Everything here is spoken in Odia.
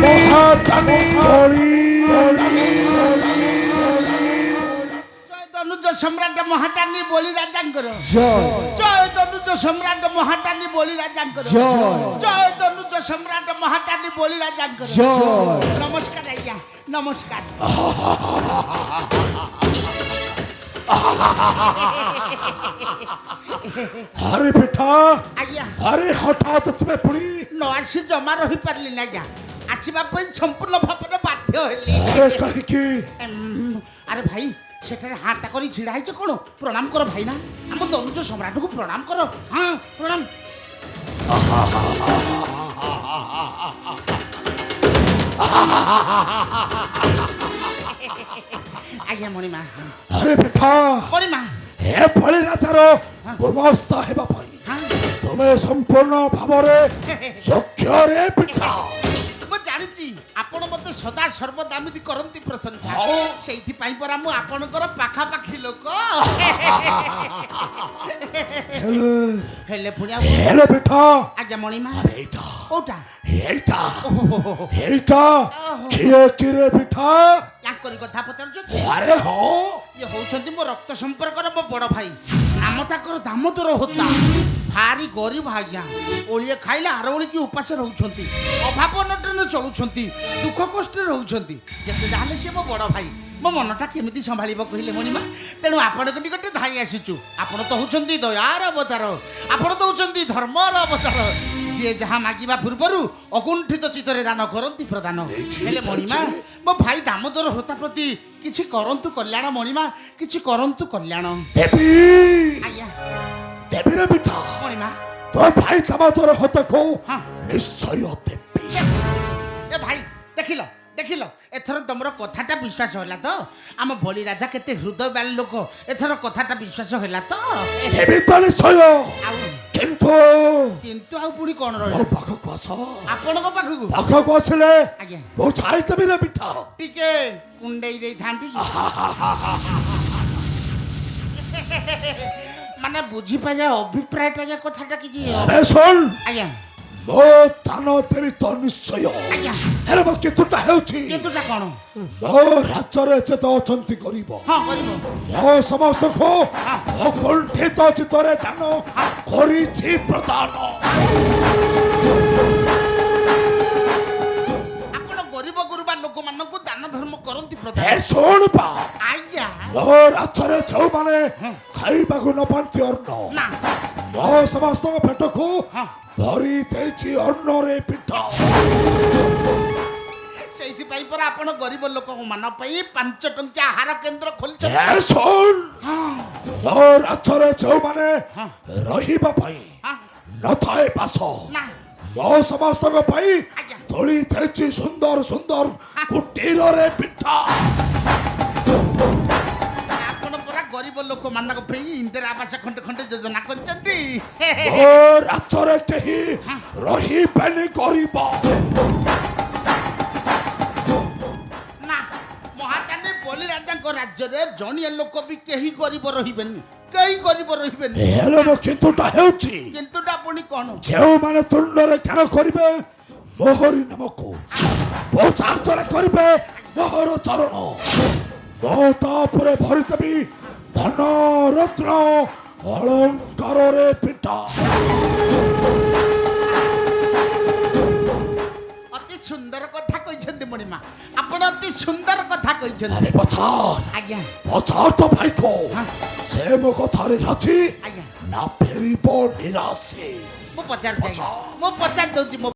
মহাদানী বলি তনুজ সম্রাট মহাদানী বলি রাজাঙ্কর জয় জয় তনুজ সম্রাট মহাদানী বলি রাজাঙ্কর জয় জয় তনুজ সম্রাট মহাদানী বলি রাজাঙ্কর জয় নমস্কার আজ্ঞা নমস্কার আরে বেটা আজ্ঞা আরে হঠাৎ তুমি পুଣି ନ ଆସି ଜମା ରହିପାରିଲିନି ଆଜ୍ଞା ଆସିବା ପାଇଁ ସମ୍ପୂର୍ଣ୍ଣ ଭାବରେ ବାଧ୍ୟ ହେଲି ଆରେ କାହିଁକି ଆରେ ଭାଇ ସେଠାରେ ହାତ କରି ଛିଡ଼ା ହେଇଛ କ'ଣ ପ୍ରଣାମ କର ଭାଇ ନା ଆମ ଦନୁଜ ସମ୍ରାଟକୁ ପ୍ରଣାମ କର ହଁ ପ୍ରଣାମ ଆଜ୍ଞା ମଣିମା ଆରେ ବେଟା ମଣିମା ଏଭଳି ରାଜାର ଗୁମାସ୍ତା ହେବା ପାଇଁ ହଁ ତୁମେ ସମ୍ପୂର୍ଣ୍ଣ ଭାବରେ ଯୋଗ୍ୟରେ ପିଠା ମୁଁ ଜାଣିଛି ଆପଣ ମୋତେ ସଦା ସର୍ବଦା ଏମିତି କରନ୍ତି ପ୍ରଶଂସା ହଉ। ସେଇଥିପାଇଁ ପରା ମୁଁ ଆପଣଙ୍କର ପାଖାପାଖି ଲୋକ ହେଲେ ହେଲେ ପୁଣି ଆଉ ହେଲେ ପିଠା ଆଜ୍ଞା ମଣିମା ଏଇଟା କୋଉଟା ଏଇଟା ଏଇଟା କିଏ କିରେ ପିଠା ୟାଙ୍କରି କଥା ପଚାରୁଛନ୍ତି ଆରେ ହଁ ଇଏ ହଉଛନ୍ତି ମୋ ରକ୍ତ ସମ୍ପର୍କର ମୋ ବଡ଼ ଭାଇ ନାମ ତାଙ୍କର ଦାମୋଦର ହୋତା ଭାରି ଗରିବ ଆଜ୍ଞା ଓଳିଏ ଖାଇଲେ ଆର ଓଳିକି ଉପାସ ରହୁଛନ୍ତି ଅଭାବ ଅନଟନ ଚଳୁଛନ୍ତି ଦୁଃଖ କଷ୍ଟରେ ରହୁଛନ୍ତି ଯେତେ ଯାହେଲେ ସେ ମୋ ବଡ଼ ଭାଇ ମୋ ମନଟା କେମିତି ସମ୍ଭାଳିବ କହିଲେ ମଣିମା ତେଣୁ ଆପଣଙ୍କ ନିକଟରେ ଧାଇଁ ଆସିଛୁ ଆପଣ ତ ହେଉଛନ୍ତି ଦୟାର ଅବତାର ଆପଣ ତ ହେଉଛନ୍ତି ଧର୍ମର ଅବତାର ଯିଏ ଯାହା ମାଗିବା ପୂର୍ବରୁ ଅକୁଣ୍ଠିତ ଚିତ୍ତରେ ଦାନ କରନ୍ତି ପ୍ରଦାନ ହେଲେ ମଣିମା ମୋ ଭାଇ ଦାମୋଦର ହୋତା ପ୍ରତି କିଛି କରନ୍ତୁ କଲ୍ୟାଣ ମଣିମା କିଛି କରନ୍ତୁ କଲ୍ୟାଣ ଦେବୀ ଆଜ୍ଞା ଦେବୀର ପିଠା ମଣିମା ତୋ ଭାଇ ଦାମୋଦର ହୋତାକୁ ହଁ ନିଶ୍ଚୟ ଦେବି ଏ ଭାଇ ଦେଖିଲ ଦେଖିଲ ଏଥର ତମର କଥାଟା ବିଶ୍ୱାସ ହେଲା ତ ଆମ ବଳି ରାଜା କେତେ ହୃଦୟବାନ ଲୋକ ଏଥର କଥାଟା ବିଶ୍ୱାସ ହେଲା ତ ଦେବି ତ ନିଶ୍ଚୟ ଆଉ କିନ୍ତୁ କିନ୍ତୁ ଆଉ ପୁଣି କ'ଣ ମୋ ରହିବ ପାଖକୁ ଆସ ଆପଣଙ୍କ ପାଖକୁ ପାଖକୁ ଆସିଲେ ଆଜ୍ଞା ମୁଁ ଛାଇଦେବି ରେ ପିଠା ଟିକେ କୁଣ୍ଡେଇ ଦେଇଥାନ୍ତି କି? ମାନେ ବୁଝିପାରିଲେ ଅଭିପ୍ରାୟଟା ଯେ କଥାଟା କିଛି ଆରେ ଶୁଣ ଆଜ୍ଞା ମୋ ଦାନ ଦେବି ତ ନିଶ୍ଚୟ ଆଜ୍ଞା ହେଲେ ମୋ କେତୁଟା ହେଉଛି କେତୁଟା କ'ଣ ମୋ ରାଜ୍ୟରେ ଯେତେ ଅଛନ୍ତି ଗରିବ ହଁ କରିବ ମୋ ସମସ୍ତଙ୍କୁ ଅକୁଣ୍ଠିତ ଚିତ୍ତରେ ଦାନ କରିଛି ପ୍ରଦାନ ଆପଣ ଗରିବ ଗୁରୁବା ଲୋକମାନଙ୍କୁ ଦାନ ଧର୍ମ କରନ୍ତି ଏ ପ୍ରଧାନ ଶୁଣ ବା ଆଜ୍ଞା ମୋ ରାଜ୍ୟରେ ଯେଉଁମାନେ ଖାଇବାକୁ ନ ପାଆନ୍ତି ଅନ୍ନ ନା ମୋ ସମସ୍ତଙ୍କ ପେଟକୁ ହଁ ଭରି ଦେଇଛି ଅନ୍ନରେ ପିଠା ସେଇଥିପାଇଁ ପରା ଆପଣ ଗରିବ ଲୋକମାନଙ୍କ ପାଇଁ 5 ଟଙ୍କିଆ ଆହାର କେନ୍ଦ୍ର ଖୋଲିଛନ୍ତି ଏ ଶୁଣ ହଁ ମୋ ରାଜ୍ୟରେ ଯେଉଁମାନେ ହଁ ରହିବା ପାଇଁ ହଁ ନଥାଏ ବାସ ନା ମୋ ସମସ୍ତଙ୍କ ପାଇଁ ଆଜ୍ଞା ତୋଳି ଦେଇଛି ସୁନ୍ଦର ସୁନ୍ଦର କୁଟୀରରେ ପିଠା ଆପଣ ପରା ଗରିବ ଲୋକମାନଙ୍କ ପାଇଁ ଇନ୍ଦିରା ଆବାସ ଖଣ୍ଡେ ଖଣ୍ଡେ ଯୋଜନା କରିଛନ୍ତି ମୋ ରାଜ୍ୟରେ କେହି ରହିବେନି ଗରିବ ନା ମହାଦାନୀ ବଳି ରାଜାଙ୍କ ରାଜ୍ୟରେ ଜଣିଆ ଲୋକ ବି କେହି ଗରିବ ରହିବେନି କେହି ଗରିବ ରହିବେନି ହେଲେ ମୋ କିନ୍ତୁଟା ହେଉଛି କିନ୍ତୁଟା ପୁଣି କ'ଣ ଯେଉଁମାନେ ତୁଣ୍ଡରେ ଧ୍ୟାନ କରିବେ ମୋହରି ନାମକୁ ପ୍ରଚାର କରିବେ ମୋହର ଚରଣ ମୋ ତାପରେ ଭରିଦେବି ଧନ ରତ୍ନ ଅଳଙ୍କାରରେ ପିଠା ଅତି ସୁନ୍ଦର କଥା କହିଛନ୍ତି ମଣିମା ଆପଣ ଅତି ସୁନ୍ଦର କଥା କହିଛନ୍ତି ଆରେ ପଚାର ଆଜ୍ଞା ପଚାର ତ ଭାଇକୁ ହଁ ସେ ମୋ କଥାରେ ରାଜି ଆଜ୍ଞା ନା ଫେରିବ ନିରାଶି ମୁଁ ପଚାରୁଛି ଆଜ୍ଞା। ମୁଁ ପଚାରି ଦଉଛି ମୋ